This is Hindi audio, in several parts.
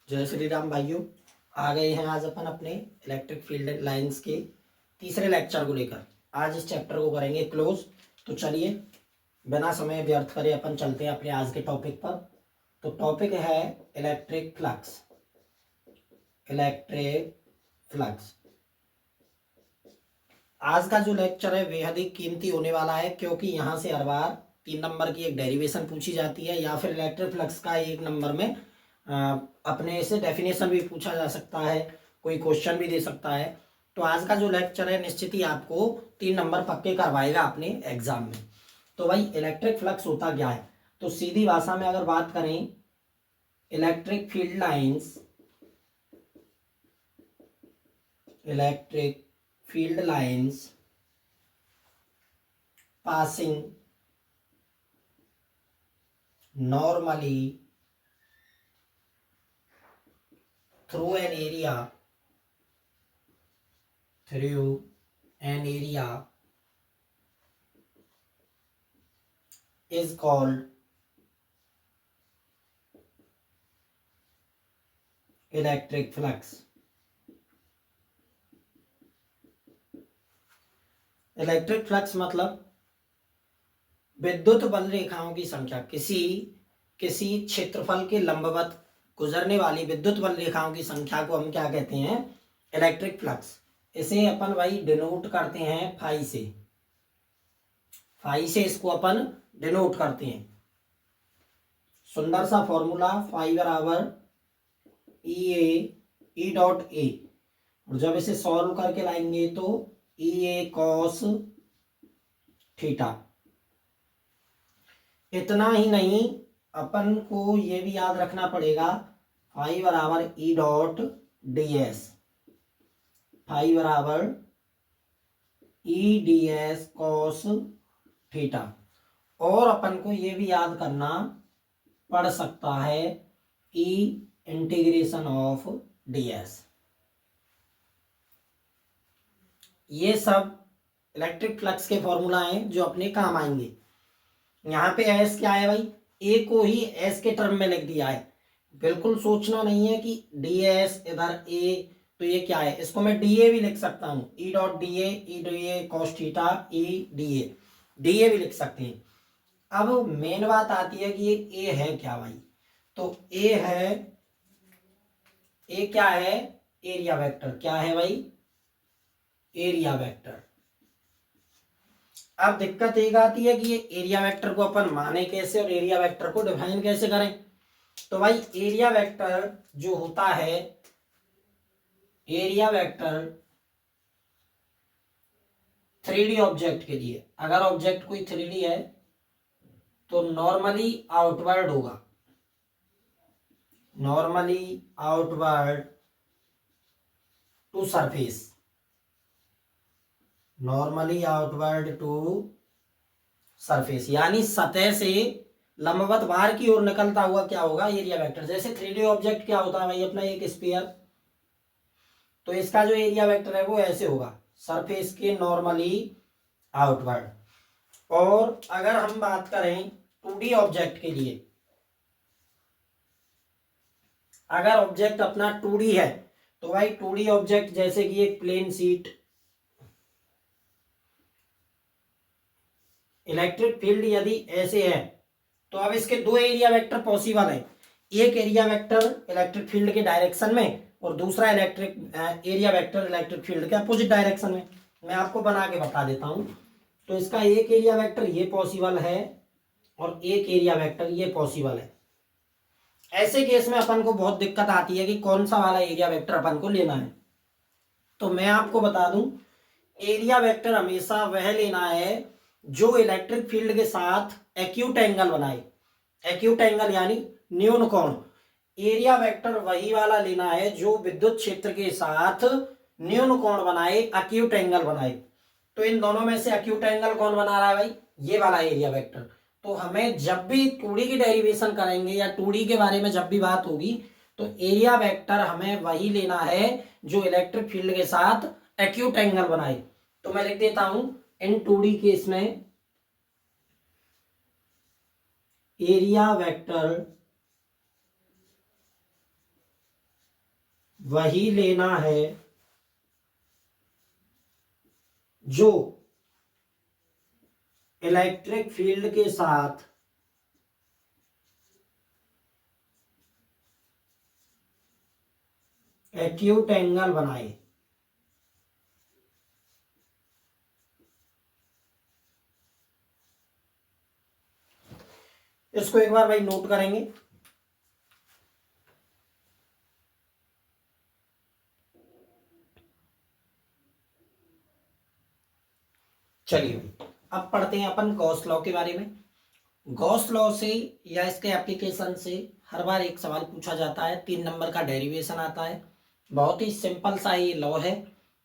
जय श्री राम भाइयों। आ गए हैं आज अपन अपने इलेक्ट्रिक फील्ड लाइंस के तीसरे लेक्चर को लेकर। आज इस चैप्टर को करेंगे क्लोज। तो चलिए बिना समय व्यर्थ करे अपन चलते हैं अपने आज के टॉपिक पर। तो टॉपिक है इलेक्ट्रिक फ्लक्स। इलेक्ट्रिक फ्लक्स आज का जो लेक्चर है बेहद ही कीमती होने वाला है, क्योंकि यहाँ से हर बार 3 नंबर की एक डेरिवेशन पूछी जाती है, या फिर इलेक्ट्रिक फ्लक्स का 1 नंबर में अपने से डेफिनेशन भी पूछा जा सकता है, कोई क्वेश्चन भी दे सकता है। तो आज का जो लेक्चर है निश्चित ही आपको 3 नंबर पक्के करवाएगा अपने एग्जाम में। तो भाई इलेक्ट्रिक फ्लक्स होता क्या है? तो सीधी भाषा में अगर बात करें, electric field lines, electric field lines passing normally through an area is called electric flux. Electric flux मतलब विद्युत बल रेखाओं की संख्या, किसी क्षेत्रफल के लंबवत गुजरने वाली विद्युत बल रेखाओं की संख्या को हम क्या कहते हैं? Electric flux. इसे अपन भाई डिनोट करते हैं फाई से। फाई से इसको अपन डिनोट करते हैं। सुंदर सा फॉर्मूला, फाई बराबर ई डॉट ए, और जब इसे सॉल्व करके लाएंगे तो ई ए कॉस थीटा। इतना ही नहीं, अपन को ये भी याद रखना पड़ेगा, फाई बराबर E dot D S, phi बराबर E D S cos theta. और अपन को ये भी याद करना पड़ सकता है E integration of D S. ये सब इलेक्ट्रिक फ्लक्स के फॉर्मूला हैं जो अपने काम आएंगे। यहाँ पे एस क्या है भाई? ए को ही एस के टर्म में लिख दिया है। बिल्कुल सोचना नहीं है कि डी एस इधर ए, तो ये क्या है? इसको मैं डी ए भी लिख सकता हूँ, ई dot D A cos theta E D ए भी लिख सकते हैं। अब मेन बात आती है कि ये ए है क्या भाई? तो ए है, ए क्या है? Area vector. क्या है भाई? Area vector. अब दिक्कत एक आती है कि ये एरिया वेक्टर को अपन माने कैसे और एरिया वेक्टर को डिफाइन कैसे करें। तो भाई एरिया वेक्टर जो होता है, एरिया वेक्टर 3D ऑब्जेक्ट के लिए, अगर ऑब्जेक्ट कोई 3D है तो नॉर्मली आउटवर्ड होगा, normally outward to surface, normally outward to surface, यानी सतह से लंबवत बाहर की ओर निकलता हुआ क्या होगा? Area vector. जैसे 3D ऑब्जेक्ट क्या होता है भाई अपना? एक स्फीयर, तो इसका जो एरिया वेक्टर है वो ऐसे होगा, सरफेस के नॉर्मली आउटवर्ड। और अगर हम बात करें 2D ऑब्जेक्ट के लिए, अगर ऑब्जेक्ट अपना 2D है तो भाई 2D ऑब्जेक्ट जैसे कि एक प्लेन शीट, इलेक्ट्रिक फील्ड यदि ऐसे है तो अब इसके दो एरिया वेक्टर पॉसिबल है। एक एरिया वेक्टर इलेक्ट्रिक फील्ड के डायरेक्शन में और दूसरा एरिया वेक्टर इलेक्ट्रिक फील्ड के अपोजिट डायरेक्शन में। मैं आपको बना के बता देता हूं। तो इसका एक एरिया वेक्टर ये पॉसिबल है और एक एरिया वेक्टर ये पॉसिबल है। ऐसे केस में अपन को बहुत दिक्कत आती है कि कौन सा वाला एरिया वेक्टर अपन को लेना है। तो मैं आपको बता दूं, एरिया वेक्टर हमेशा वह लेना है जो इलेक्ट्रिक फील्ड के साथ एक्यूट एंगल बनाए। एक्यूट एंगल यानी न्यून कोण। एरिया वेक्टर वही वाला लेना है जो विद्युत क्षेत्र के साथ न्यून कोण बनाए, एक्यूट एंगल बनाए। तो इन दोनों में से एक्यूट एंगल कौन बना रहा है भाई? ये वाला एरिया वेक्टर। तो हमें जब भी 2D की डेरिवेशन करेंगे या 2D के बारे में जब भी बात होगी तो एरिया वेक्टर हमें वही लेना है जो इलेक्ट्रिक फील्ड के साथ एक्यूट एंगल बनाए। तो मैं लिख देता हूं इन 2D केस में एरिया वेक्टर वही लेना है जो इलेक्ट्रिक फील्ड के साथ एक्यूट एंगल बनाए। इसको एक बार भाई नोट करेंगे। चलिए अब पढ़ते हैं अपन गॉस लॉ के बारे में। गॉस लॉ से या इसके एप्लीकेशन से हर बार एक सवाल पूछा जाता है, 3 नंबर का डेरिवेशन आता है। बहुत ही सिंपल सा ये लॉ है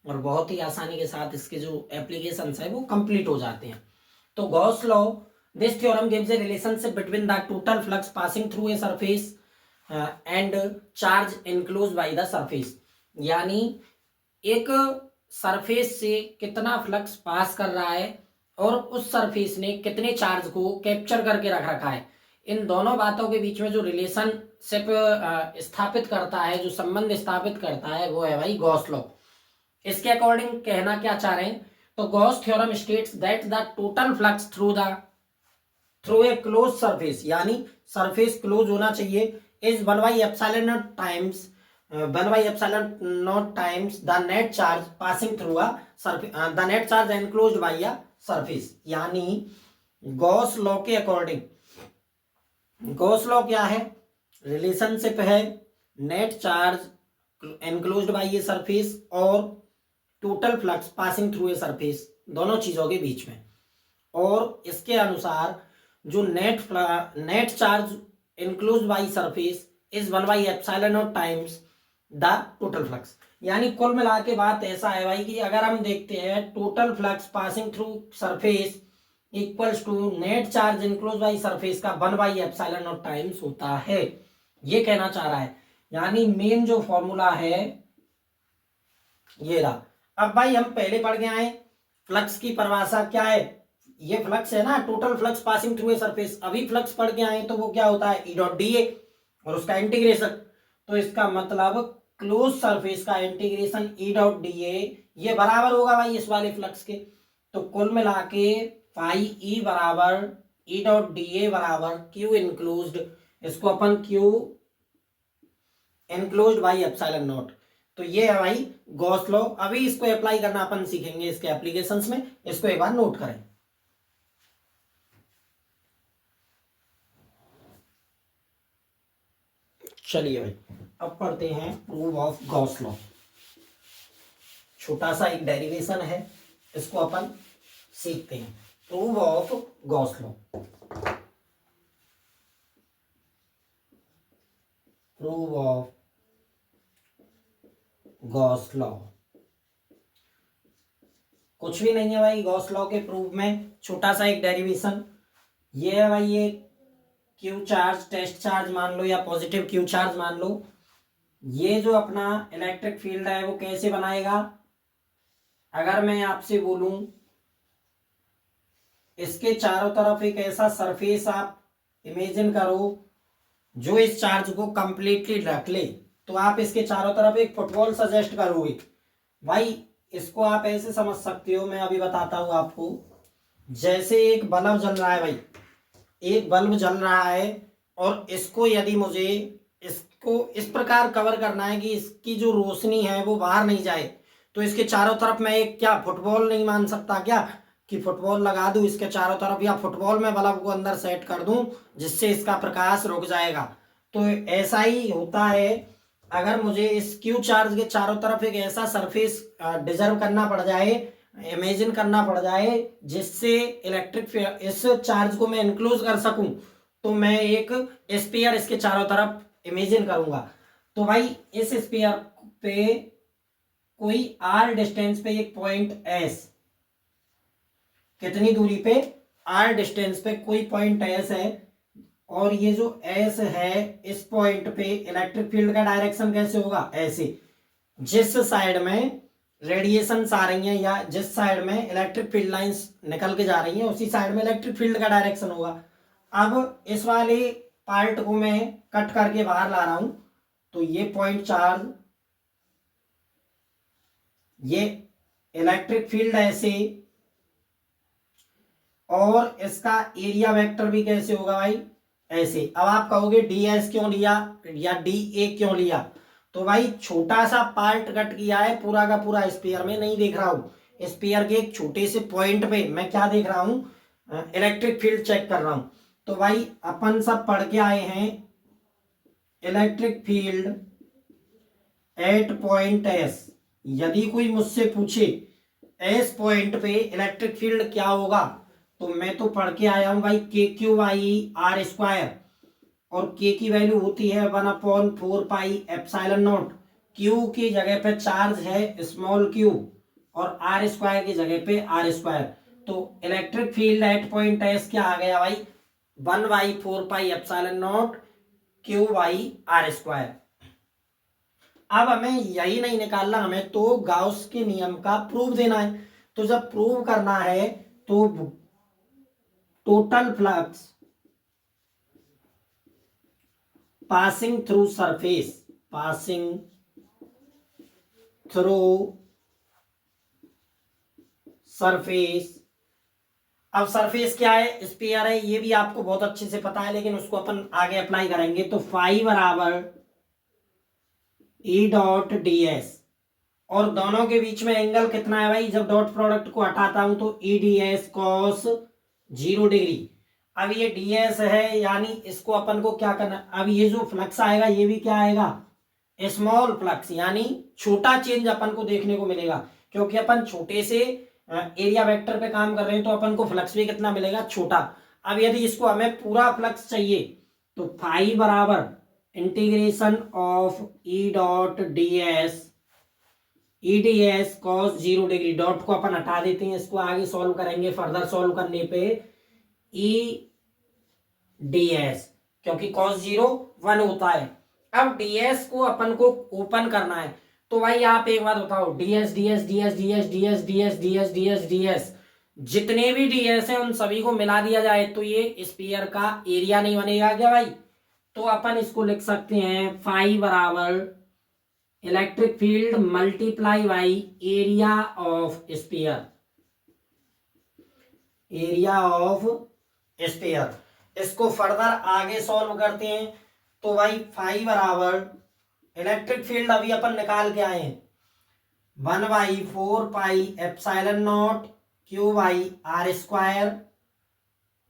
और बहुत ही आसानी के साथ इसके जो एप्लीकेशंस है वो कंप्लीट हो जाते हैं। तो Gauss law, this theorem gives A relationship between the total flux passing through a surface and charge enclosed by the surface. यानी एक सरफेस से कितना फ्लक्स पास कर रहा है और उस सरफेस ने कितने चार्ज को कैप्चर करके रख रखा है, इन दोनों बातों के बीच में जो रिलेशनशिप स्थापित करता है, जो संबंध स्थापित करता है, वो है भाई गॉस लॉ। इसके अकॉर्डिंग कहना क्या चाह रहे हैं, तो Gauss theorem states that the total flux through a close surface, यानी सरफेस क्लोज होना चाहिए, is 1/ε0 times 1/ε0 times the net charge passing through the net charge enclosed by a surface. यानी गॉस लॉ के अकॉर्डिंग, गॉस लॉ क्या है, रिलेशनशिप है net charge enclosed by a surface और total flux passing through a surface, दोनों चीजों के बीच में। और इसके अनुसार जो net charge enclosed by surface is 1/ε0 times the total flux. यानी कुल मिला के बात ऐसा है भाई कि अगर हम देखते हैं total flux passing through surface equals to net charge enclose by surface का 1/ε0 टाइम्स होता है, ये कहना चाह रहा है। यानी मेन जो फॉर्मूला है ये रहा। अब भाई हम पहले पढ़ के आए फ्लक्स की परिभाषा क्या है, ये फ्लक्स है ना, total flux passing through a surface. अभी फ्लक्स पढ़ के आए तो वो क्या होता है, ई डॉट डी ए और उसका इंटीग्रेशन। तो इसका मतलब क्लोज सरफेस का integration E dot D A, ये बराबर होगा भाई इस वाले फ्लक्स के। तो कुल मिला के फाई ई बराबर ई डॉट डी ए बराबर क्यू इनक्लोज्ड, इसको अपन Q enclosed by epsilon naught. तो ये है भाई गॉस लॉ। अभी इसको अप्लाई करना अपन सीखेंगे इसके एप्लीकेशंस में, इसको एक बार नोट करें। चलिए भाई अब पढ़ते हैं प्रूफ ऑफ गॉस लॉ। छोटा सा एक डेरिवेशन है, इसको अपन सीखते हैं। Proof of Gauss law, proof of Gauss law. कुछ भी नहीं है भाई गॉस लॉ के प्रूफ में, छोटा सा एक डेरिवेशन। ये है भाई, ये क्यू चार्ज, टेस्ट चार्ज मान लो या पॉजिटिव क्यू चार्ज मान लो। ये जो अपना इलेक्ट्रिक फील्ड है वो कैसे बनाएगा, अगर मैं आपसे बोलूं इसके चारों तरफ एक ऐसा सरफेस आप इमेजिन करो जो इस चार्ज को कंप्लीटली ढक ले, तो आप इसके चारों तरफ एक फुटबॉल सजेस्ट करोगे। भाई इसको आप ऐसे समझ सकते हो, मैं अभी बताता हूं आपको। जैसे एक बल्ब जल रहा है भाई, एक बल्ब जल रहा है और इसको यदि मुझे इसको इस प्रकार कवर करना है कि इसकी जो रोशनी है वो बाहर नहीं जाए, तो इसके चारों तरफ मैं एक क्या फुटबॉल नहीं मान सकता क्या, कि फुटबॉल लगा दूं इसके चारों तरफ, या फुटबॉल में बल्ब को अंदर सेट कर दूं जिससे इसका प्रकाश रुक जाएगा। तो ऐसा ही होता है, अगर मुझे इस क्यू चार्ज के चारों तरफ एक ऐसा सरफेस डिजर्व करना पड़ जाए, इमेजिन करना पड़ जाए, जिससे इलेक्ट्रिक इस चार्ज को मैं इनक्लोज कर सकूं, तो मैं एक स्फीयर इसके चारों तरफ इमेजिन करूंगा। तो भाई इस स्फीयर पे कोई आर डिस्टेंस पे एक पॉइंट एस, कितनी दूरी पे, आर डिस्टेंस पे कोई पॉइंट एस है, और ये जो एस है इस पॉइंट पे इलेक्ट्रिक फील्ड का डायरेक्शन कैसे होगा, ऐसे। जिस साइड में रेडिएशन आ रही हैं या जिस साइड में इलेक्ट्रिक फील्ड लाइंस निकल के जा रही हैं उसी साइड में इलेक्ट्रिक फील्ड का डायरेक्शन होगा। अब इस वाले पार्ट को मैं कट करके बाहर ला रहा हूं, तो ये पॉइंट चार्ज ये इलेक्ट्रिक फील्ड ऐसे, और इसका एरिया वेक्टर भी कैसे होगा भाई, ऐसे। अब आप कहोगे ds क्यों लिया या dA क्यों लिया, तो भाई छोटा सा पार्ट कट किया है, पूरा का पूरा स्फीयर में नहीं देख रहा हूं, स्फीयर के एक छोटे से पॉइंट पे मैं क्या देख रहा हूं, इलेक्ट्रिक फील्ड चेक कर रहा हूं। तो भाई अपन सब पढ़ के आए हैं electric field at point S. यदि कोई मुझसे पूछे एस पॉइंट पे इलेक्ट्रिक फील्ड क्या होगा, तो मैं तो पढ़ के आया हूं भाई के क्यू वाई आर स्क्वायर, और के की वैल्यू होती है 1/4 पाई एप्सिलॉन नॉट। क्यू की जगह पे चार्ज है स्मॉल क्यू, और आर स्क्वायर की जगह पे आर स्क्वायर। तो electric field at point S क्या आ गया भाई, 1/4 pi epsilon naught Q by are square. अब हमें यही नहीं निकालना, हमें तो गाउस के नियम का प्रूफ देना है। तो जब प्रूव करना है तो total flux passing through surface, passing through surface. अब सरफेस क्या है, स्फीयर है, ये भी आपको बहुत अच्छे से पता है, लेकिन उसको अपन आगे अप्लाई करेंगे। तो फाई बराबर ई डॉट डी एस, और दोनों के बीच में एंगल कितना है भाई, जब डॉट प्रोडक्ट को हटाता हूं तो ई डी एस कॉस 0 डिग्री। अब ये डी एस है, यानी इसको अपन को क्या करना, अब ये जो फ्लक्स आएगा ये भी क्या आएगा, स्मॉल फ्लक्स, यानी छोटा चेंज अपन को देखने को मिलेगा, क्योंकि अपन छोटे से एरिया वेक्टर पे काम कर रहे हैं, तो अपन को फ्लक्स भी कितना मिलेगा, छोटा। अब यदि इसको हमें पूरा फ्लक्स चाहिए, तो फाई बराबर integration of E dot D S, E D S cos 0 degree. Dot को अपन हटा देते हैं, इसको आगे सॉल्व करेंगे, फर्दर सॉल्व करने पे ई डी एस, क्योंकि कॉस 0 1 होता है। अब ds को अपन को ओपन करना है, तो भाई आप एक बात बताओ, ds ds ds ds ds ds ds ds ds जितने भी ds हैं उन सभी को मिला दिया जाए तो ये स्फीयर का एरिया नहीं बनेगा क्या भाई। तो अपन इसको लिख सकते हैं फाई बराबर electric field multiply by area of sphere, area of sphere. इसको फर्दर आगे सॉल्व करते हैं, तो भाई फाई बराबर इलेक्ट्रिक फील्ड अभी अपन निकाल के आए हैं 1/4 pi epsilon naught Q by R square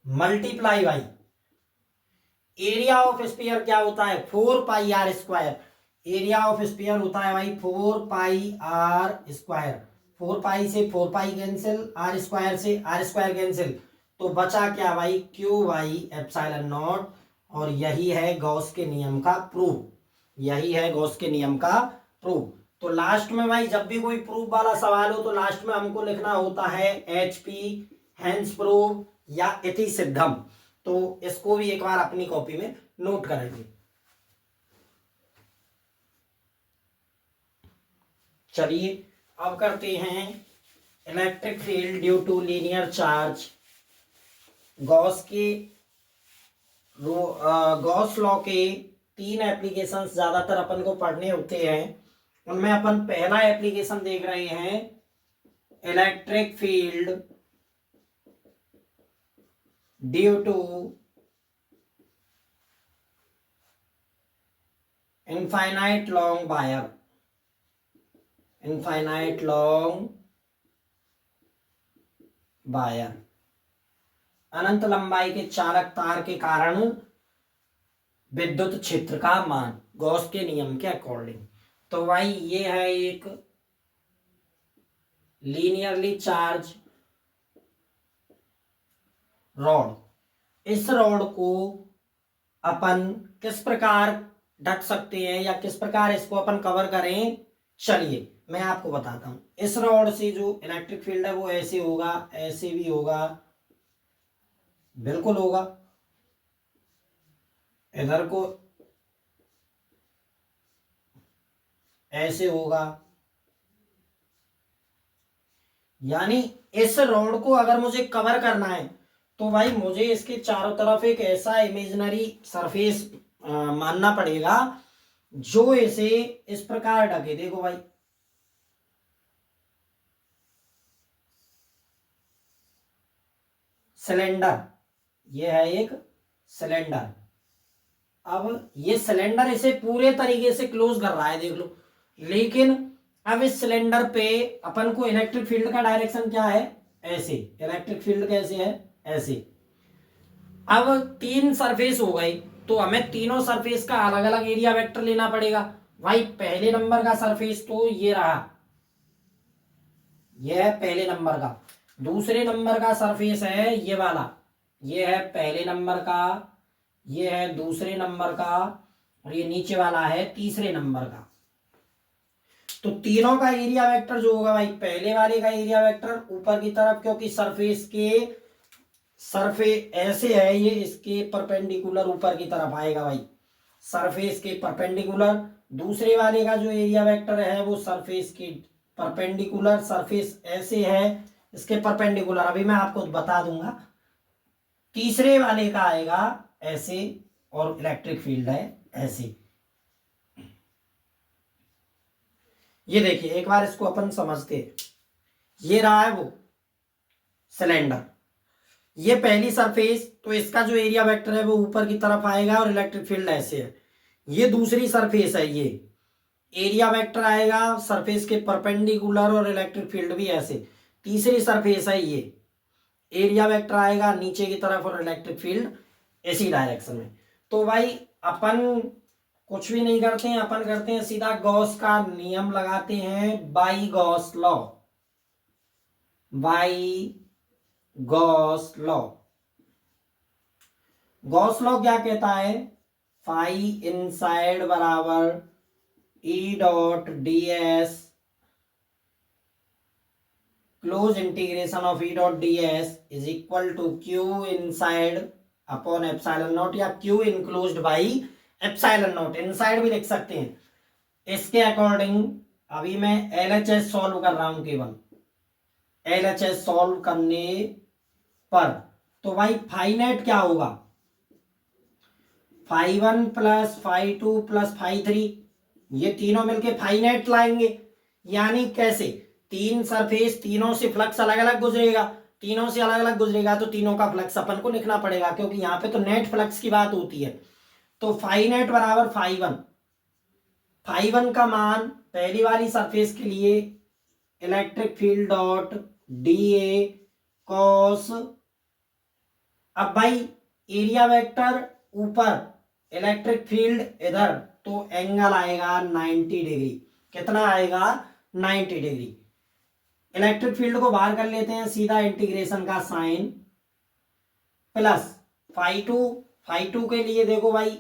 multiply by area of sphere क्या होता है 4 pi R square. Area of sphere होता है भाई 4 पाई आर स्क्वायर। 4 पाई से 4 पाई कैंसिल, आर स्क्वायर से आर स्क्वायर कैंसिल, तो बचा क्या भाई क्यू बाई एप्सिलॉन नॉट। और यही है गॉस के नियम का प्रूफ, यही है गॉस के नियम का प्रूफ। तो लास्ट में भाई जब भी कोई प्रूफ वाला सवाल हो तो लास्ट में हमको लिखना होता है HP हेंस प्रूफ या इति सिद्धम। तो इसको भी एक बार अपनी कॉपी में नोट करेंगे। चलिए अब करते हैं electric field due to linear charge. Gauss law के 3 एप्लीकेशंस ज्यादातर अपन को पढ़ने होते हैं। उनमें अपन पहला एप्लीकेशन देख रहे हैं electric field due to infinite long wire, infinite long wire, अनंत लंबाई के चालक तार के कारण विद्युत क्षेत्र का मान गॉस के नियम के अकॉर्डिंग। तो भाई ये है एक लीनियरली चार्ज रॉड। इस रॉड को अपन किस प्रकार ढक सकते हैं या किस प्रकार इसको अपन कवर करें, चलिए मैं आपको बताता हूं। इस रॉड से जो इलेक्ट्रिक फील्ड है वो ऐसे होगा, ऐसे भी होगा, बिल्कुल होगा, इधर को ऐसे होगा। यानी इस रॉड को अगर मुझे कवर करना है तो भाई मुझे इसके चारों तरफ एक ऐसा इमेजिनरी सरफेस मानना पड़ेगा जो इसे इस प्रकार ढके। देखो भाई सिलेंडर, ये है एक सिलेंडर। अब ये सिलेंडर इसे पूरे तरीके से क्लोज कर रहा है, देख लो। लेकिन अब इस सिलेंडर पे अपन को इलेक्ट्रिक फील्ड का डायरेक्शन क्या है, ऐसे। इलेक्ट्रिक फील्ड कैसे है, ऐसे। अब 3 सरफेस हो गई, तो हमें तीनों सरफेस का अलग अलग एरिया वेक्टर लेना पड़ेगा। भाई पहले नंबर का सरफेस तो ये रहा, ये है पहले नंबर का। दूसरे नंबर का सरफेस है ये वाला, ये है पहले नंबर का, ये है दूसरे नंबर का, और ये नीचे वाला है तीसरे नंबर का। तो तीनों का एरिया वेक्टर जो होगा भाई, पहले वाले का एरिया वेक्टर ऊपर की तरफ, क्योंकि सरफेस ऐसे है ये, इसके परपेंडिकुलर ऊपर की तरफ आएगा भाई, सरफेस के परपेंडिकुलर। दूसरे वाले का जो एरिया वेक्टर है वो सरफेस के परपेंडिकुलर, सरफेस ऐसे है इसके परपेंडिकुलर, अभी मैं आपको बता दूंगा। तीसरे वाले का आएगा ऐसे, और इलेक्ट्रिक फील्ड है ऐसे। ये देखिए एक बार इसको अपन समझते हैं। ये रहा है वो सिलेंडर, ये पहली सरफेस, तो इसका जो एरिया वेक्टर है वो ऊपर की तरफ आएगा और इलेक्ट्रिक फील्ड ऐसे है। ये दूसरी सरफेस है, ये एरिया वेक्टर आएगा सरफेस के परपेंडिकुलर और इलेक्ट्रिक फील्ड भी ऐसे। तीसरी सरफेस है ये, एरिया वेक्टर आएगा नीचे की तरफ और इलेक्ट्रिक फील्ड इसी डायरेक्शन में। तो भाई अपन कुछ भी नहीं करते हैं, अपन करते हैं सीधा गॉस का नियम लगाते हैं, by Gauss law. By Gauss law, Gauss law क्या कहता है, फाई इनसाइड बराबर E dot D S close integration of E dot D S is equal to Q inside upon epsilon naught, या Q enclosed by epsilon naught, inside भी लिख सकते हैं। इसके अकॉर्डिंग अभी मैं एलएचएस सॉल्व कर रहा हूं, केवल एलएचएस सॉल्व करने पर। तो भाई फाई नेट क्या होगा, phi 1 plus phi 2 plus phi 3, ये तीनों मिलके फाई नेट लाएंगे। यानी कैसे, तीन सरफेस, तीनों से फ्लक्स अलग अलग गुजरेगा, तीनों से अलग अलग गुजरेगा तो तीनों का फ्लक्स अपन को लिखना पड़ेगा, क्योंकि यहाँ पे तो नेट फ्लक्स की बात होती है। तो फाई नेट बराबर फाई 1, फाई 1 का मान पहली वाली सरफेस के लिए electric field dot D A cos, अब भाई एरिया वेक्टर ऊपर, इलेक्ट्रिक फील्ड इधर, तो एंगल आएगा 90 डिग्री। कितना आएगा, 90 डिग्री। इलेक्ट्रिक फील्ड को बाहर कर लेते हैं, सीधा इंटीग्रेशन का साइन प्लस फाई टू के लिए देखो भाई,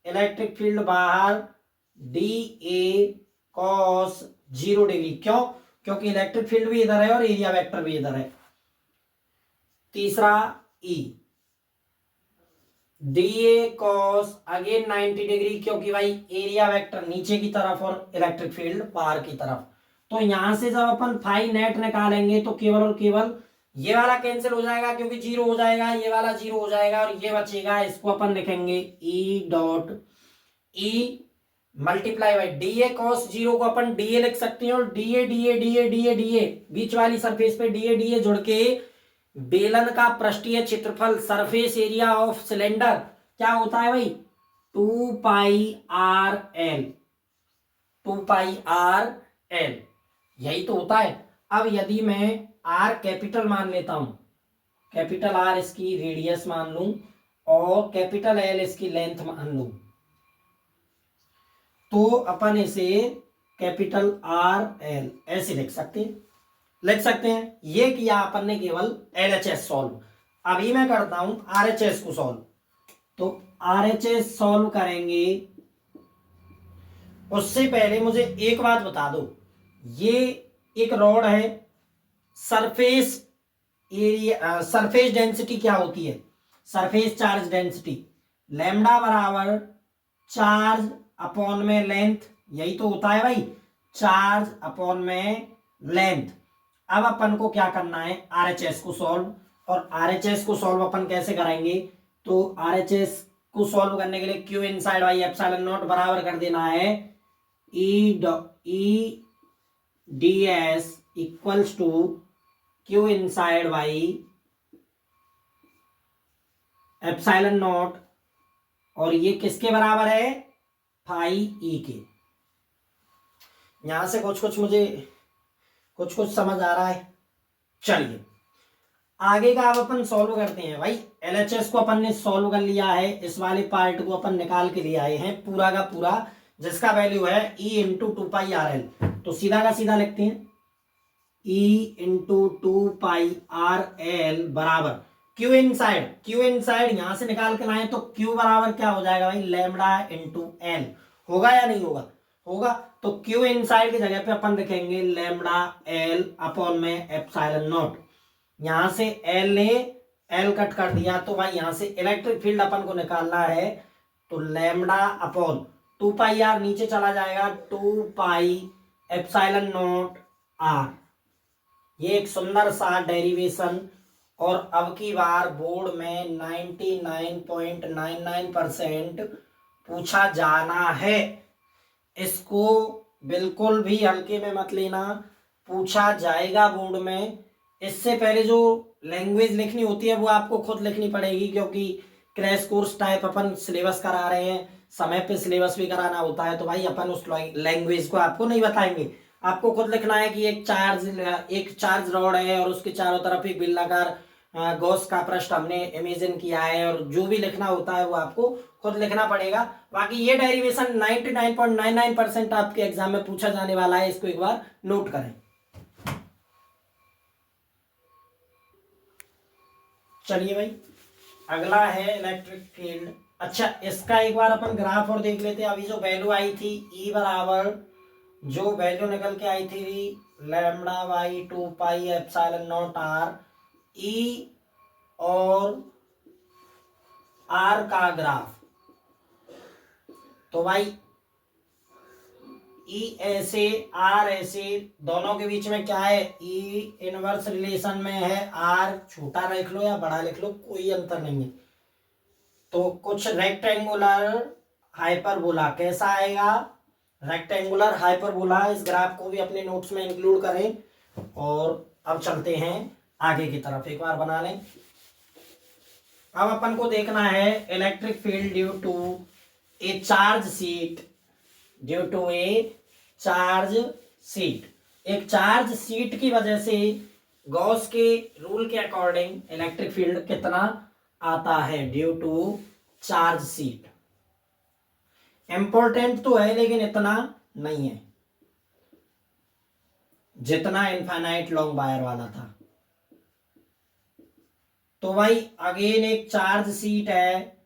इलेक्ट्रिक फील्ड बाहर डी ए कॉस 0 डिग्री। क्यों, क्योंकि इलेक्ट्रिक फील्ड भी इधर है और एरिया वेक्टर भी इधर है। तीसरा ई D A cos again 90 degree, क्योंकि भाई एरिया वेक्टर नीचे की तरफ और इलेक्ट्रिक फील्ड बाहर की तरफ। तो यहां से जब अपन फाई नेट निकालेंगे तो केवल और केवल ये वाला कैंसिल हो जाएगा, क्योंकि 0 हो जाएगा, ये वाला 0 हो जाएगा, और ये बचेगा, इसको अपन लिखेंगे E dot E multiply by D A cos 0 को अपन डी ए लिख सकते हैं, और D A D A D A D A D A बीच वाली सरफेस पे डी ए जुड़ के बेलन का पृष्ठीय क्षेत्रफल, सरफेस एरिया ऑफ सिलेंडर क्या होता है भाई, 2 पाई आर एल, 2 पाई आर एल, यही तो होता है। अब यदि मैं आर कैपिटल मान लेता हूं, कैपिटल आर इसकी रेडियस मान लूं और कैपिटल एल इसकी लेंथ मान लूं, तो अपन इसे कैपिटल आर एल ऐसे लिख सकते हैं। ये किया अपन ने केवल एलएचएस सॉल्व। अभी मैं करता हूं आरएचएस को सॉल्व। तो आरएचएस सॉल्व करेंगे, उससे पहले मुझे एक बात बता दो, ये एक रॉड है, सरफेस एरिया, सरफेस डेंसिटी क्या होती है, सरफेस चार्ज डेंसिटी लैम्डा बराबर चार्ज अपॉन में लेंथ, यही तो होता है भाई, चार्ज अपॉन में लेंथ। अब अपन को क्या करना है, आरएचएस को सॉल्व, और आरएचएस को सॉल्व अपन कैसे करेंगे, तो आरएचएस को सॉल्व करने के लिए Q inside by epsilon naught बराबर कर देना है E D S equals to Q inside by epsilon naught, और ये किसके बराबर है, फाई ई के। यहां से कुछ कुछ समझ आ रहा है। चलिए आगे का अब अपन सॉल्व करते हैं। भाई एलएचएस को अपन ने सॉल्व कर लिया है, इस वाले पार्ट को अपन निकाल के ले आए हैं पूरा का पूरा, जिसका वैल्यू है E into two pi R L. तो सीधा का सीधा लिखते हैं, E into two pi R L बराबर क्यू इनसाइड यहां से निकाल के लाए तो क्यू बराबर क्या हो जाएगा भाई, लैम्बडा इंटू एल। होगा या नहीं होगा, होगा। तो क्यू इनसाइड की जगह पे अपन लिखेंगे लैम्बडा एल अपॉन में एप्सिलॉन नॉट। यहां से एल ने एल कट कर दिया, तो भाई यहां से इलेक्ट्रिक फील्ड अपन को निकालना है, तो lambda upon two pi R नीचे चला जाएगा, two pi epsilon naught R. ये एक सुंदर सा डेरिवेशन, और अब की बार बोर्ड में 99.99% पूछा जाना है। इसको बिल्कुल भी हल्के में मत लेना, पूछा जाएगा बोर्ड में। इससे पहले जो लैंग्वेज लिखनी होती है वो आपको खुद लिखनी पड़ेगी, क्योंकि क्रैश कोर्स टाइप अपन सिलेबस करा रहे हैं, समय पे सिलेबस भी कराना होता है, तो भाई अपन उस लैंग्वेज को आपको नहीं बताएंगे। आपको खुद लिखना है कि एक चार्ज रॉड है और उसके चारों तरफ एक बिल्लाकार गॉस का पृष्ठ हमने इमेजिन किया है, और जो भी लिखना होता है वो आपको खुद लिखना पड़ेगा। बाकी ये डेरिवेशन 99.99% आपके एग्जाम में पूछा जाने वाला है, इसको एक बार नोट करें। चलिए भाई अगला है इलेक्ट्रिक फील्ड। अच्छा इसका एक बार अपन ग्राफ और देख लेते हैं। अभी जो वैल्यू आई थी ई बराबर, जो वैल्यू निकल के आई थी lambda by two pi epsilon naught R, E और आर का ग्राफ। तो भाई ई ऐसे आर ऐसे, दोनों के बीच में क्या है, ई इनवर्स रिलेशन में है, आर छोटा लिख लो या बड़ा लिख लो कोई अंतर नहीं है। तो कुछ रेक्टेंगुलर हाइपरबोला कैसा आएगा, रेक्टेंगुलर हाइपरबोला। इस ग्राफ को भी अपने नोट्स में इंक्लूड करें। और अब चलते हैं आगे की तरफ, एक बार बना लें। अब अपन को देखना है electric field due to a charge sheet, due to a charge sheet. एक चार्ज शीट की वजह से गॉस के रूल के अकॉर्डिंग इलेक्ट्रिक फील्ड कितना आता है due to charge sheet. Important तो है लेकिन इतना नहीं है जितना इनफाइनाइट लॉन्ग वायर वाला था। तो भाई अगेन एक चार्ज शीट है,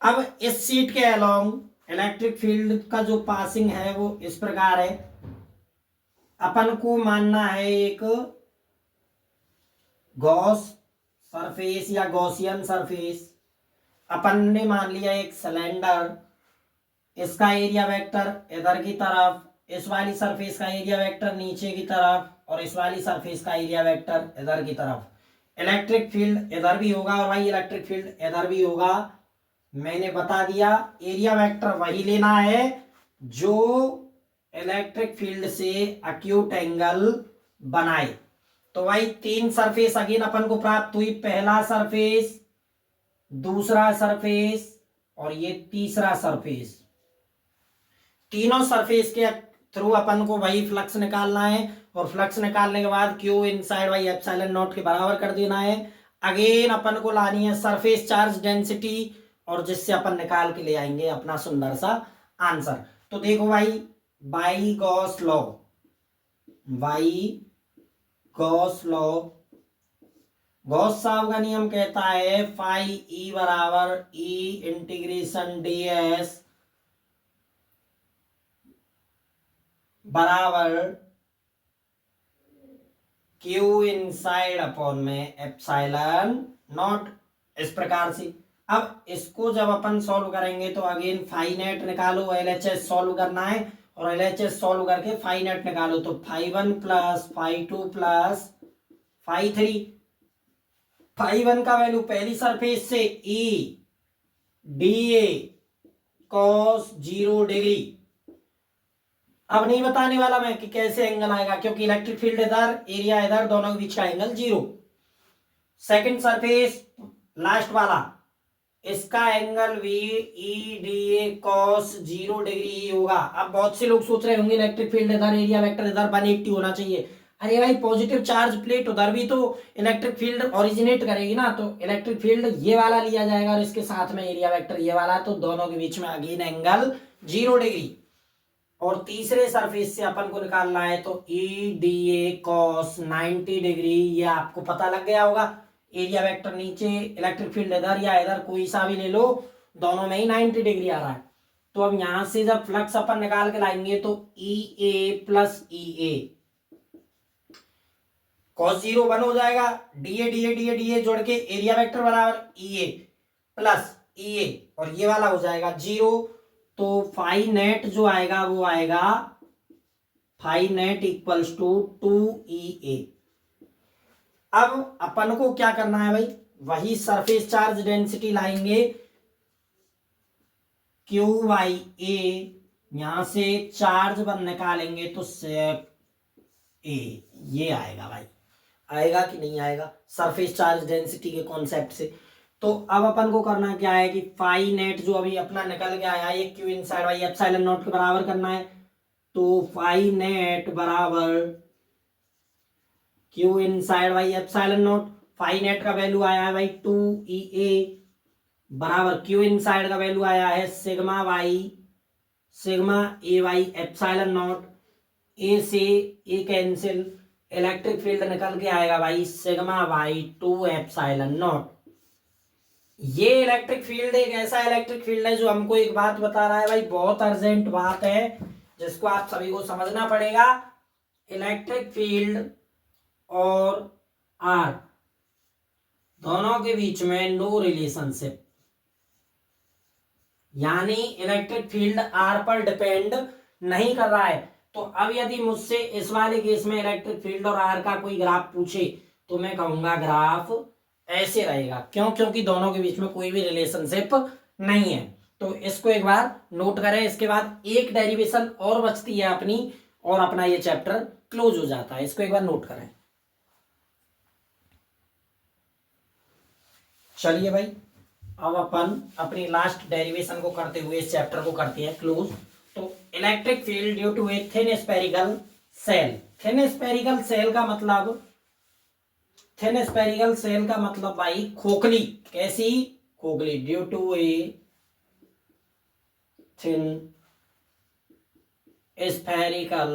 अब इस शीट के अलोंग इलेक्ट्रिक फील्ड का जो पासिंग है वो इस प्रकार है। अपन को मानना है एक गॉस सरफेस या गॉसियन सरफेस। अपन ने मान लिया एक सिलेंडर, इसका एरिया वेक्टर इधर की तरफ, इस वाली सरफेस का एरिया वेक्टर नीचे की तरफ, और इस वाली सरफेस का एरिया वेक्टर इधर की तरफ। इलेक्ट्रिक फील्ड इधर भी होगा और भाई इलेक्ट्रिक फील्ड इधर भी होगा। मैंने बता दिया एरिया वेक्टर वही लेना है जो इलेक्ट्रिक फील्ड से अक्यूट एंगल बनाए। तो भाई तीन सरफेस अगेन अपन को प्राप्त हुई, पहला सरफेस, दूसरा सरफेस और ये तीसरा सरफेस। तीनों सरफेस के थ्रू अपन को वही फ्लक्स निकालना है, और फ्लक्स निकालने के बाद Q inside by epsilon naught के बराबर कर देना है। अगेन अपन को लानी है सरफेस चार्ज डेंसिटी, और जिससे अपन निकाल के ले आएंगे अपना सुंदर सा आंसर। तो देखो भाई बाई गॉस लॉ, गॉस साहब का नियम कहता है फाई ई बराबर ई इंटीग्रेशन डीएस बराबर क्यू इनसाइड अपॉन में एप्सिलॉन नॉट। इस प्रकार से अब इसको जब अपन सॉल्व करेंगे तो अगेन फाई नेट निकालो, एलएचएस सॉल्व करना है, और एलएचएस सॉल्व करके फाई नेट निकालो। तो phi 1 plus phi 2 plus phi 3। Phi 1 का वैल्यू पहली सरफेस से E D A cos 0 degree अब नहीं बताने वाला मैं कि कैसे एंगल आएगा, क्योंकि इलेक्ट्रिक फील्ड इधर, एरिया इधर, दोनों के बीच का एंगल 0। सेकंड सरफेस लास्ट वाला, इसका एंगल भी ई डी ए कॉस 0 डिग्री होगा। अब बहुत से लोग सोच रहे होंगे इलेक्ट्रिक फील्ड इधर, एरिया वेक्टर इधर, 180 होना चाहिए। अरे भाई पॉजिटिव चार्ज प्लेट उधर भी तो इलेक्ट्रिक फील्ड ओरिजिनेट करेगी ना, तो इलेक्ट्रिक फील्ड ये वाला लिया जाएगा और इसके साथ में एरिया वेक्टर ये वाला, तो दोनों के बीच में अगेन एंगल 0 डिग्री। और तीसरे सरफेस से अपन को निकालना है, तो ई डी ए कॉस 90 डिग्री, ये आपको पता लग गया होगा। एरिया वेक्टर नीचे, इलेक्ट्रिक फील्ड इधर या इधर, कोई सा भी ले लो, दोनों में ही 90 डिग्री आ रहा है। तो अब यहां से जब फ्लक्स अपन निकाल के लाएंगे तो ई ए प्लस ई ए कॉस 0 1 हो जाएगा, डी ए जोड़ के एरिया वेक्टर बराबर ई ए प्लस ई ए, और ये वाला हो जाएगा 0। तो फाई नेट जो आएगा वो आएगा phi net equals to 2EA। अब अपन को क्या करना है भाई, वही सरफेस चार्ज डेंसिटी लाएंगे, क्यू बाई ए, यहां से चार्ज बन निकालेंगे तो सेप ए, ये आएगा भाई। आएगा कि नहीं आएगा सरफेस चार्ज डेंसिटी के कॉन्सेप्ट से। तो अब अपन को करना क्या है कि फाई नेट जो अभी अपना निकल गया है, ये Q inside by epsilon naught के बराबर करना है। तो फाई नेट बराबर Q inside by epsilon naught, phi net का वैल्यू आया है भाई 2EA बराबर क्यू इनसाइड का वैल्यू आया है sigma A by epsilon naught. A से ए कैंसिल, इलेक्ट्रिक फील्ड निकल के आएगा भाई सिग्मा बाई 2 एप्सिलॉन नॉट। ये इलेक्ट्रिक फील्ड एक ऐसा इलेक्ट्रिक फील्ड है जो हमको एक बात बता रहा है भाई, बहुत अर्जेंट बात है जिसको आप सभी को समझना पड़ेगा। इलेक्ट्रिक फील्ड और आर दोनों के बीच में नो रिलेशनशिप, यानी इलेक्ट्रिक फील्ड आर पर डिपेंड नहीं कर रहा है। तो अब यदि मुझसे इस वाले केस में इलेक्ट्रिक फील्ड और आर का कोई ग्राफ पूछे तो मैं कहूंगा ग्राफ ऐसे रहेगा। क्यों? क्योंकि दोनों के बीच में कोई भी रिलेशनशिप नहीं है। तो इसको एक बार नोट करें, इसके बाद एक डेरिवेशन और बचती है अपनी, और अपना ये चैप्टर क्लोज हो जाता है। इसको एक बार नोट करें। चलिए भाई, अब अपन अपनी लास्ट डेरिवेशन को करते हुए इस चैप्टर को करते हैं क्लोज। तो electric field due to a thin spherical shell. Thin spherical shell का मतलब, थिन स्फेरिकल सेल का मतलब भाई खोखली। कैसी खोखली? Due to a thin spherical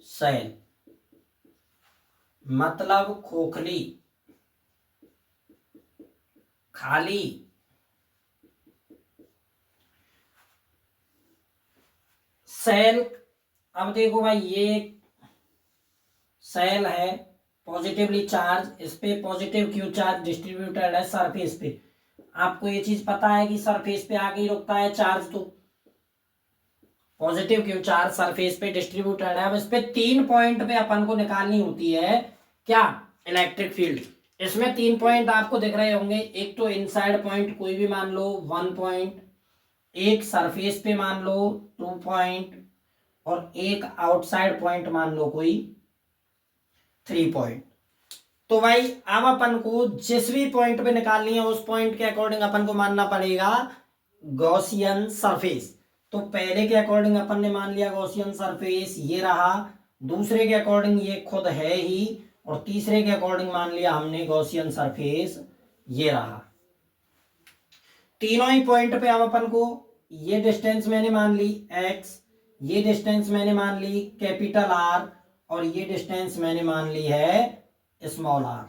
shell, मतलब खोखली, खाली। सेल, अब देखो भाई ये सेल है पॉजिटिवली चार्ज, इस पे पॉजिटिव क्यू चार्ज डिस्ट्रीब्यूटेड है सरफेस पे। आपको ये चीज पता है कि सरफेस पे आके ही रुकता है चार्ज, तो पॉजिटिव क्यू चार्ज सरफेस पे डिस्ट्रीब्यूटेड है। अब इस पे 3 पॉइंट पे अपन को निकालनी होती है क्या? Electric field. इसमें 3 पॉइंट आपको दिख रहे होंगे, एक तो इनसाइड पॉइंट कोई भी मान लो 1 पॉइंट, एक सरफेस पे मान लो 2 पॉइंट, और एक आउटसाइड पॉइंट मान लो कोई 3 पॉइंट। तो भाई अब अपन को जिस भी पॉइंट पे निकालनी है उस पॉइंट के अकॉर्डिंग अपन को मानना पड़ेगा गॉसियन सरफेस। तो पहले के अकॉर्डिंग अपन ने मान लिया गॉसियन सरफेस ये रहा, दूसरे के अकॉर्डिंग ये खुद है ही, और तीसरे के अकॉर्डिंग मान लिया हमने गॉसियन सरफेस ये रहा। तीनों ही पॉइंट पे अब अपन को ये डिस्टेंस मैंने मान ली x, ये डिस्टेंस मैंने मान ली कैपिटल R, और ये डिस्टेंस मैंने मान ली है स्मॉल r।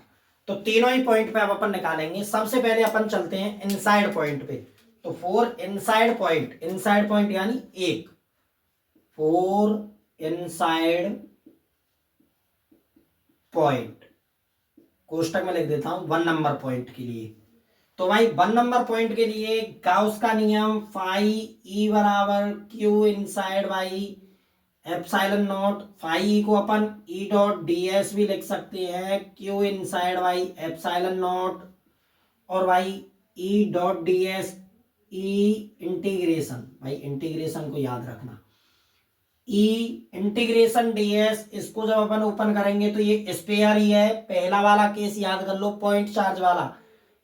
तो तीनों ही पॉइंट पे अब अपन निकालेंगे। सबसे पहले अपन चलते हैं इनसाइड पॉइंट पे। तो 4 इनसाइड पॉइंट, इनसाइड पॉइंट यानी 1, 4 इनसाइड पॉइंट, कोष्टक में लिख देता हूं 1 नंबर पॉइंट के लिए। तो भाई 1 नंबर पॉइंट के लिए गाउस का नियम फाई ई बराबर Q inside by epsilon naught. Phi को अपन ई डॉट डी एस भी लिख सकते हैं, Q inside by epsilon naught, और भाई E dot D S E integration, भाई इंटीग्रेशन को याद रखना, ई इंटीग्रेशन डीएस, इसको जब अपन ओपन करेंगे तो ये स्पेयर ही है, पहला वाला केस याद कर लो, पॉइंट चार्ज वाला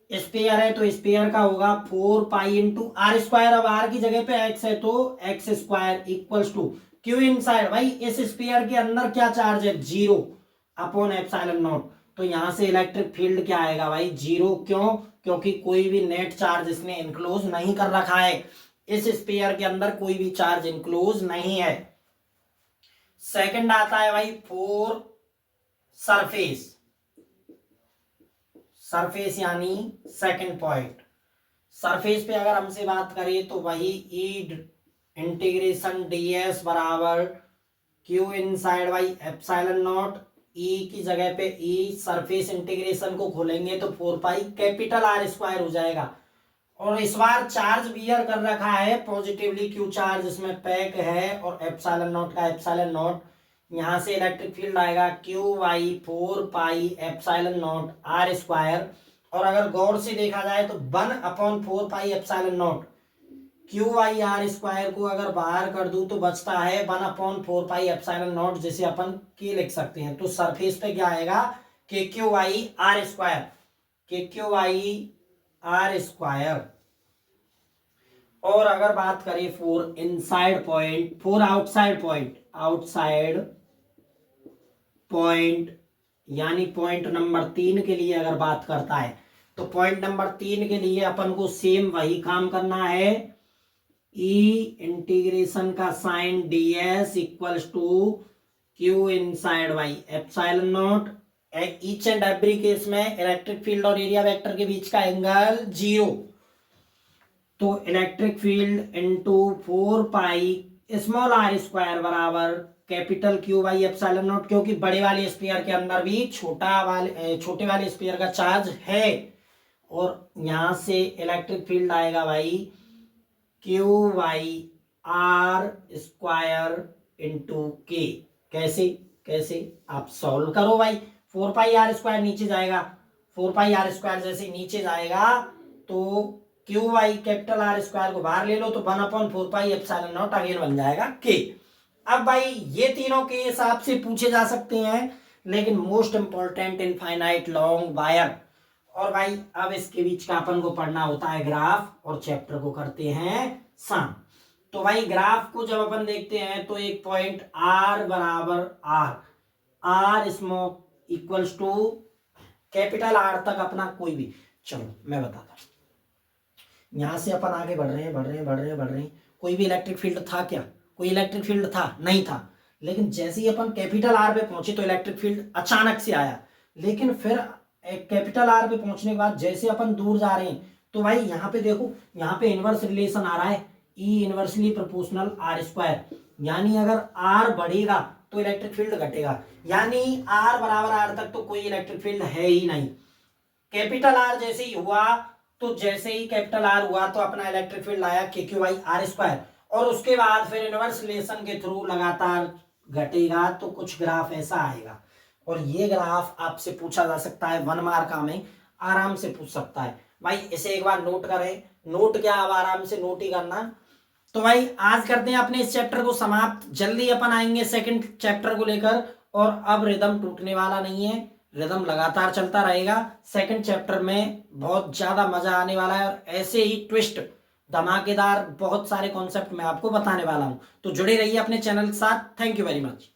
स्पेयर है, तो स्पेयर का होगा 4 पाई इंटू आर स्क्वायर। अब आर की जगह पे एक्स है तो X square equals to Q inside, भाई इस स्पेयर के अंदर क्या चार्ज है, 0 अपॉन एप्सिलॉन नॉट। तो यहां से इलेक्ट्रिक फील्ड क्या आएगा भाई, 0। क्यों, क्योंकि कोई भी नेट चार्ज इसने इनक्लोज नहीं कर रखा है, इस स्पेयर के अंदर कोई भी चार्ज इनक्लोज नहीं है। सेकंड आता है भाई फोर सरफेस, सरफेस यानी सेकंड पॉइंट। सरफेस पे अगर हमसे बात करें तो वही ई इंटीग्रेशन डीएस बराबर Q inside by epsilon naught, E की जगह पे ई, सरफेस इंटीग्रेशन को खोलेंगे तो 4 पाई कैपिटल आर स्क्वायर हो जाएगा। और इस बार चार्ज बियर कर रखा है पॉजिटिवली, क्यू चार्ज इसमें पैक है, और एप्सिलॉन नॉट का एप्सिलॉन नॉट, यहां से इलेक्ट्रिक फील्ड आएगा Q by 4 pi epsilon naught R square. और अगर गौर से देखा जाए तो 1/4 pi epsilon naught, Q by are square को अगर बाहर कर दूं तो बचता है 1/4 पाई एप्सिलॉन नॉट, जिसे अपन के लिख सकते हैं। तो सरफेस पे क्या आएगा, के क्यू वाई आर स्क्वायर, के क्यू वाई आर स्क्वायर। और अगर बात करें four inside point, four outside point, outside point यानी पॉइंट नंबर 3 के लिए अगर बात करता है तो पॉइंट नंबर 3 के लिए अपन को सेम वही काम करना है, ई इंटीग्रेशन का sine ds equals to Q inside by epsilon naught. Each and every case में इलेक्ट्रिक फील्ड और एरिया वेक्टर के बीच का एंगल 0, तो electric field into 4 pi small R square बराबर capital Q by epsilon naught, क्योंकि बड़े वाले स्फीयर के अंदर भी छोटे वाले स्फीयर का चार्ज है। और यहां से इलेक्ट्रिक फील्ड आएगा भाई Q by are square into के। कैसे कैसे आप सॉल्व करो भाई, 4 पाई आर स्क्वायर नीचे जाएगा, 4 पाई आर स्क्वायर जैसे नीचे जाएगा तो Q by capital R square को बाहर ले लो तो 1/4 पाई एप्सिलॉन नॉट अगेन बन जाएगा के। अब भाई ये तीनों केस आपसे पूछे जा सकते हैं, लेकिन most important infinite long wire. और भाई अब इसके बीच का अपन को पढ़ना होता है ग्राफ, और चैप्टर को करते हैं सम। तो भाई ग्राफ को जब अपन देखते हैं तो एक पॉइंट आर बराबर R small equals to capital R तक अपना कोई भी, चलो मैं बताता हूं, यहां से अपन आगे बढ़ रहे हैं, कोई भी इलेक्ट्रिक फील्ड था क्या, कोई इलेक्ट्रिक फील्ड था नहीं था। लेकिन जैसे ही अपन कैपिटल आर पे पहुंचे तो इलेक्ट्रिक फील्ड अचानक से आया। लेकिन फिर कैपिटल आर पे पहुंचने के बाद जैसे अपन दूर जा रहे हैं तो भाई यहाँ पे देखो, यहाँ पे इनवर्स रिलेशन आ रहा है, ई इनवर्सली प्रोपोर्शनल आर स्क्वायर, यानी अगर आर बढ़ेगा तो इलेक्ट्रिक फील्ड घटेगा, यानी आर बराबर आर तक तो कोई इलेक्ट्रिक फील्ड है ही नहीं। कैपिटल आर जैसे ही हुआ तो जैसे ही कैपिटल आर हुआ तो अपना इलेक्ट्रिक फील्ड आया के क्यू वाई आर स्क्वायर, और उसके बाद फिर इनवर्स रिलेशन के थ्रू लगातार घटेगा तो कुछ ग्राफ ऐसा आएगा। और ये ग्राफ आपसे पूछा जा सकता है 1 मार्क में, आराम से पूछ सकता है भाई, इसे एक बार नोट करें, नोट क्या अब आराम से नोट ही करना। तो भाई आज करते हैं अपने इस चैप्टर को समाप्त, जल्दी अपन आएंगे सेकंड चैप्टर को लेकर। और अब रिदम टूटने वाला नहीं है, रिदम लगातार चलता रहेगा। सेकंड चैप्टर में बहुत ज्यादा मजा आने वाला है, और ऐसे ही ट्विस्ट धमाकेदार बहुत सारे कॉन्सेप्ट मैं आपको बताने वाला हूं। तो जुड़े रहिए अपने चैनल के साथ। Thank you very much.